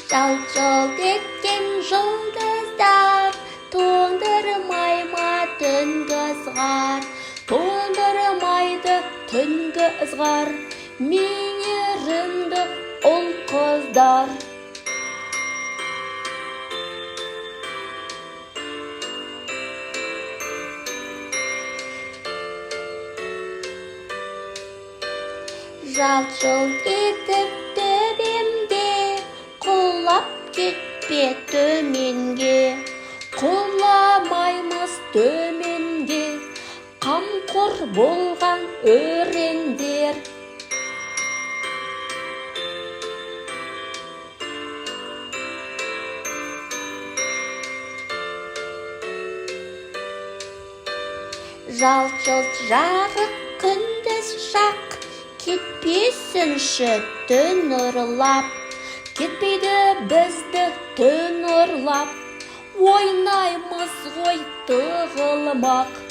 Жалт-жалт еткен жұлдыздар, тоңдырмай ма түнгі ызғар, тоңдырмайды түнгі ызғар, мейірімді ұл қыздар. Жалт-жалт етіп төбемде, құлап кетпе төменге, құламаймыз төменге, қамқор болған өрендер. Жалт-жалт жарық күндіз шақ, кетпесінші түн ұрлап, кетпейді бізді түн ұрлап, ойнаймыз ғой тығылмақ.